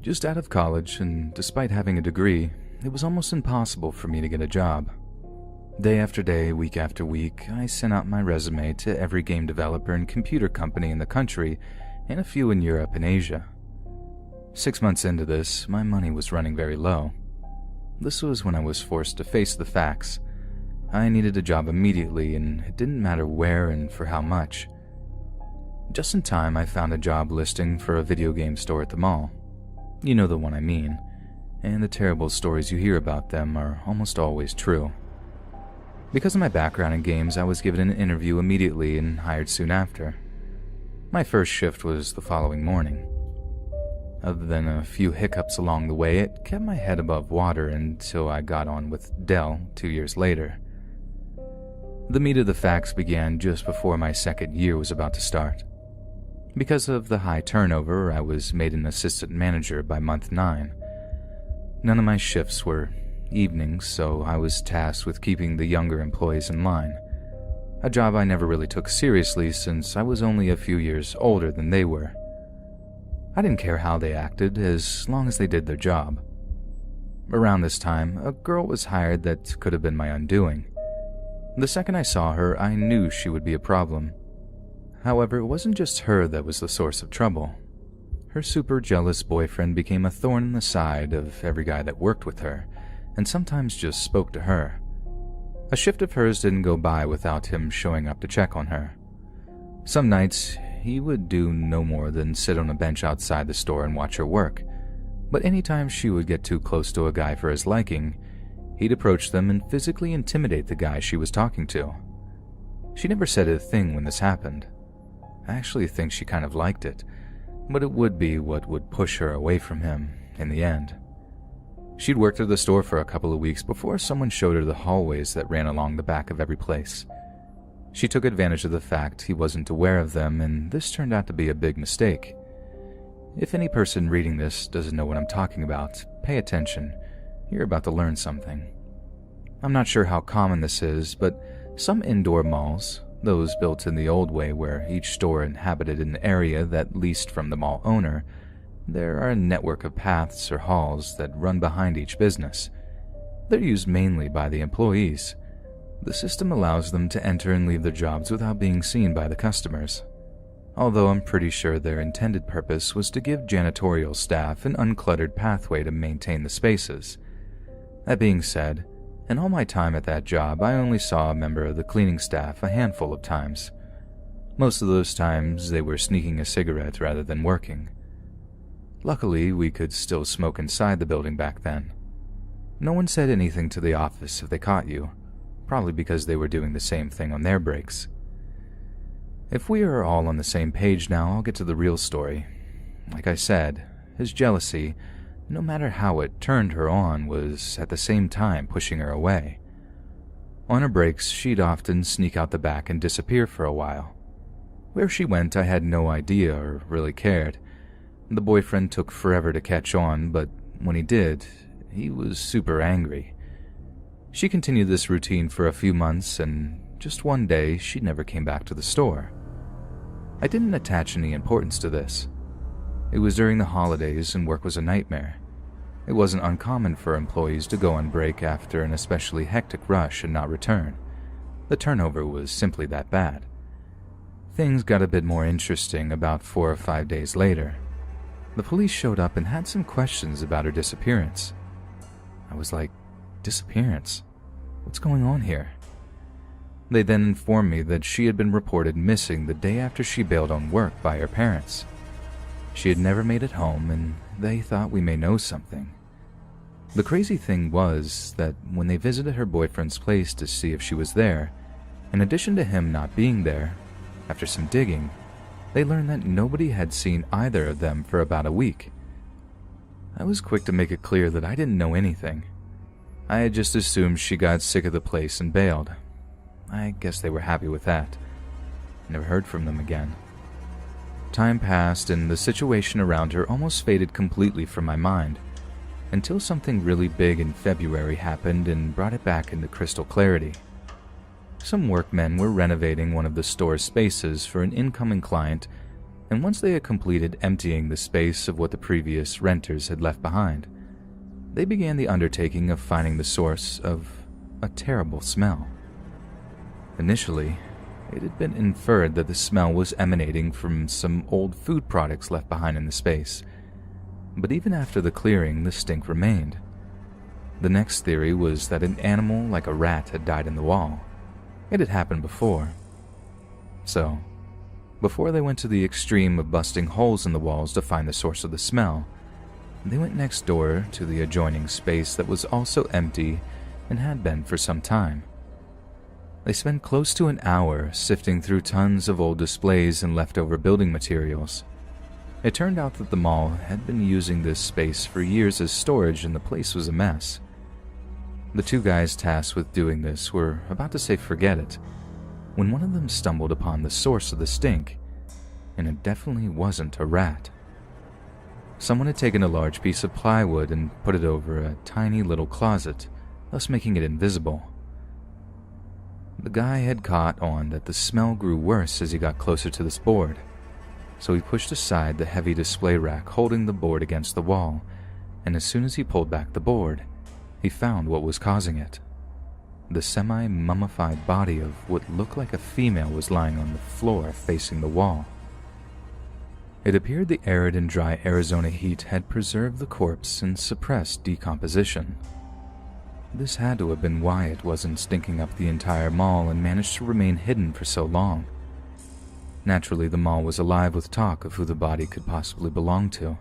Just out of college, and despite having a degree, it was almost impossible for me to get a job. Day after day, week after week, I sent out my resume to every game developer and computer company in the country and a few in Europe and Asia. 6 months into this, my money was running very low. This was when I was forced to face the facts. I needed a job immediately, and it didn't matter where and for how much. Just in time, I found a job listing for a video game store at the mall. You know the one I mean, and the terrible stories you hear about them are almost always true. Because of my background in games, I was given an interview immediately and hired soon after. My first shift was the following morning. Other than a few hiccups along the way, it kept my head above water until I got on with Dell 2 years later. The meat of the facts began just before my second year was about to start. Because of the high turnover, I was made an assistant manager by month 9. None of my shifts were evenings, so I was tasked with keeping the younger employees in line, a job I never really took seriously since I was only a few years older than they were. I didn't care how they acted as long as they did their job. Around this time, a girl was hired that could have been my undoing. The second I saw her, I knew she would be a problem. However, it wasn't just her that was the source of trouble. Her super jealous boyfriend became a thorn in the side of every guy that worked with her, and sometimes just spoke to her. A shift of hers didn't go by without him showing up to check on her. Some nights, he would do no more than sit on a bench outside the store and watch her work, but anytime she would get too close to a guy for his liking, he'd approach them and physically intimidate the guy she was talking to. She never said a thing when this happened. I actually think she kind of liked it, but it would be what would push her away from him in the end. She'd worked at the store for a couple of weeks before someone showed her the hallways that ran along the back of every place. She took advantage of the fact he wasn't aware of them, and this turned out to be a big mistake. If any person reading this doesn't know what I'm talking about, pay attention. You're about to learn something. I'm not sure how common this is, but some indoor malls, those built in the old way where each store inhabited an area that leased from the mall owner, there are a network of paths or halls that run behind each business. They're used mainly by the employees. The system allows them to enter and leave their jobs without being seen by the customers. Although I'm pretty sure their intended purpose was to give janitorial staff an uncluttered pathway to maintain the spaces. That being said, in all my time at that job, I only saw a member of the cleaning staff a handful of times. Most of those times, they were sneaking a cigarette rather than working. Luckily, we could still smoke inside the building back then. No one said anything to the office if they caught you, probably because they were doing the same thing on their breaks. If we are all on the same page now, I'll get to the real story. Like I said, his jealousy, no matter how it turned her on, was at the same time pushing her away. On her breaks, she'd often sneak out the back and disappear for a while. Where she went, I had no idea or really cared. The boyfriend took forever to catch on, but when he did, he was super angry. She continued this routine for a few months, and just one day, she never came back to the store. I didn't attach any importance to this. It was during the holidays and work was a nightmare. It wasn't uncommon for employees to go on break after an especially hectic rush and not return. The turnover was simply that bad. Things got a bit more interesting about 4 or 5 days later. The police showed up and had some questions about her disappearance. I was like, disappearance? What's going on here? They then informed me that she had been reported missing the day after she bailed on work by her parents. She had never made it home, and they thought we may know something. The crazy thing was that when they visited her boyfriend's place to see if she was there, in addition to him not being there, after some digging, they learned that nobody had seen either of them for about a week. I was quick to make it clear that I didn't know anything. I had just assumed she got sick of the place and bailed. I guess they were happy with that. Never heard from them again. Time passed and the situation around her almost faded completely from my mind, until something really big in February happened and brought it back into crystal clarity. Some workmen were renovating one of the store's spaces for an incoming client, and once they had completed emptying the space of what the previous renters had left behind, they began the undertaking of finding the source of a terrible smell. Initially, it had been inferred that the smell was emanating from some old food products left behind in the space, but even after the clearing, the stink remained. The next theory was that an animal like a rat had died in the wall. It had happened before. So, before they went to the extreme of busting holes in the walls to find the source of the smell, they went next door to the adjoining space that was also empty and had been for some time. They spent close to an hour sifting through tons of old displays and leftover building materials. It turned out that the mall had been using this space for years as storage and the place was a mess. The two guys tasked with doing this were about to say forget it, when one of them stumbled upon the source of the stink, and it definitely wasn't a rat. Someone had taken a large piece of plywood and put it over a tiny little closet, thus making it invisible. The guy had caught on that the smell grew worse as he got closer to this board, so he pushed aside the heavy display rack holding the board against the wall, and as soon as he pulled back the board, he found what was causing it. The semi-mummified body of what looked like a female was lying on the floor facing the wall. It appeared the arid and dry Arizona heat had preserved the corpse and suppressed decomposition. This had to have been why it wasn't stinking up the entire mall and managed to remain hidden for so long. Naturally, the mall was alive with talk of who the body could possibly belong to.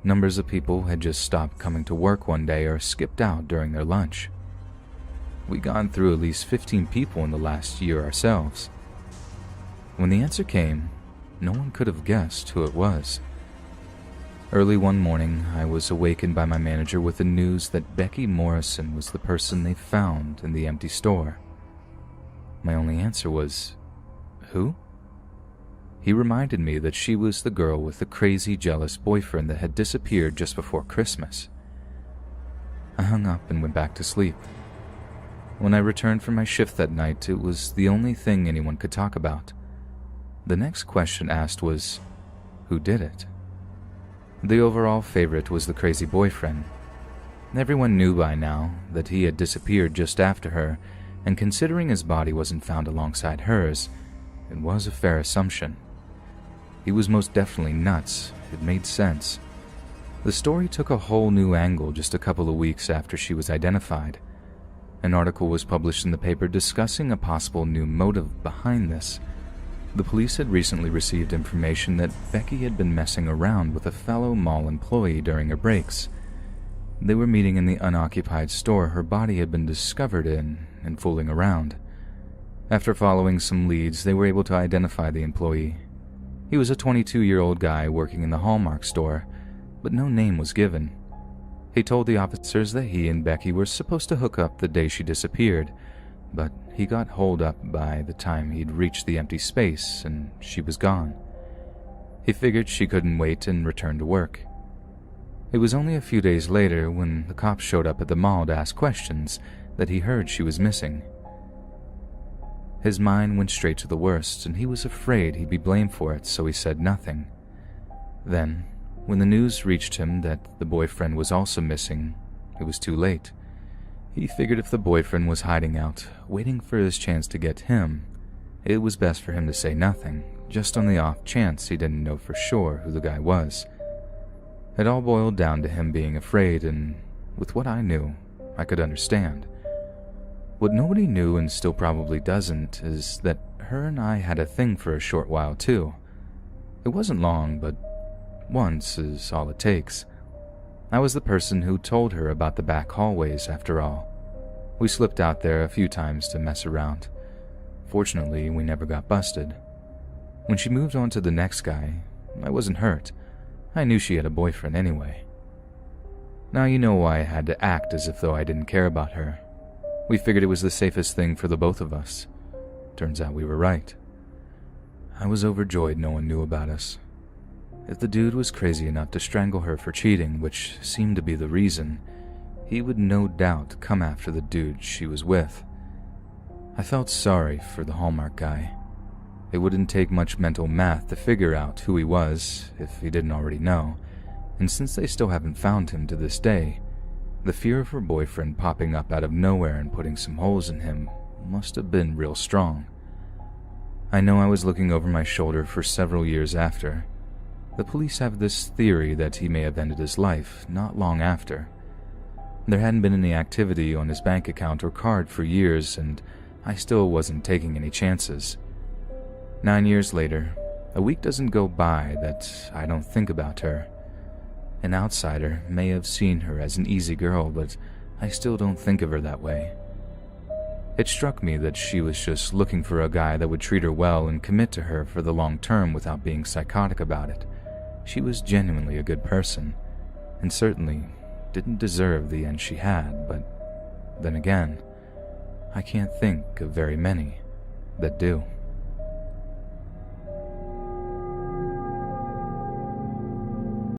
Numbers of people had just stopped coming to work one day or skipped out during their lunch. We'd gone through at least 15 people in the last year ourselves. When the answer came, no one could have guessed who it was. Early one morning, I was awakened by my manager with the news that Becky Morrison was the person they found in the empty store. My only answer was, "Who?" He reminded me that she was the girl with the crazy, jealous boyfriend that had disappeared just before Christmas. I hung up and went back to sleep. When I returned from my shift that night, it was the only thing anyone could talk about. The next question asked was, who did it? The overall favorite was the crazy boyfriend. Everyone knew by now that he had disappeared just after her, and considering his body wasn't found alongside hers, it was a fair assumption. He was most definitely nuts. It made sense. The story took a whole new angle just a couple of weeks after she was identified. An article was published in the paper discussing a possible new motive behind this. The police had recently received information that Becky had been messing around with a fellow mall employee during her breaks. They were meeting in the unoccupied store her body had been discovered in and fooling around. After following some leads, they were able to identify the employee. He was a 22-year-old guy working in the Hallmark store, but no name was given. He told the officers that he and Becky were supposed to hook up the day she disappeared, but he got holed up by the time he'd reached the empty space and she was gone. He figured she couldn't wait and returned to work. It was only a few days later, when the cops showed up at the mall to ask questions, that he heard she was missing. His mind went straight to the worst, and he was afraid he'd be blamed for it, so he said nothing. Then, when the news reached him that the boyfriend was also missing, it was too late. He figured if the boyfriend was hiding out, waiting for his chance to get him, it was best for him to say nothing, just on the off chance he didn't know for sure who the guy was. It all boiled down to him being afraid, and with what I knew, I could understand. What nobody knew, and still probably doesn't, is that her and I had a thing for a short while too. It wasn't long, but once is all it takes. I was the person who told her about the back hallways, after all. We slipped out there a few times to mess around. Fortunately, we never got busted. When she moved on to the next guy, I wasn't hurt. I knew she had a boyfriend anyway. Now you know why I had to act as if though I didn't care about her. We figured it was the safest thing for the both of us. Turns out we were right. I was overjoyed no one knew about us. If the dude was crazy enough to strangle her for cheating, which seemed to be the reason, he would no doubt come after the dude she was with. I felt sorry for the Hallmark guy. It wouldn't take much mental math to figure out who he was, if he didn't already know, and since they still haven't found him to this day, the fear of her boyfriend popping up out of nowhere and putting some holes in him must have been real strong. I know I was looking over my shoulder for several years after. The police have this theory that he may have ended his life not long after. There hadn't been any activity on his bank account or card for years, and I still wasn't taking any chances. 9 years later, a week doesn't go by that I don't think about her. An outsider may have seen her as an easy girl, but I still don't think of her that way. It struck me that she was just looking for a guy that would treat her well and commit to her for the long term without being psychotic about it. She was genuinely a good person, and certainly didn't deserve the end she had, but then again, I can't think of very many that do.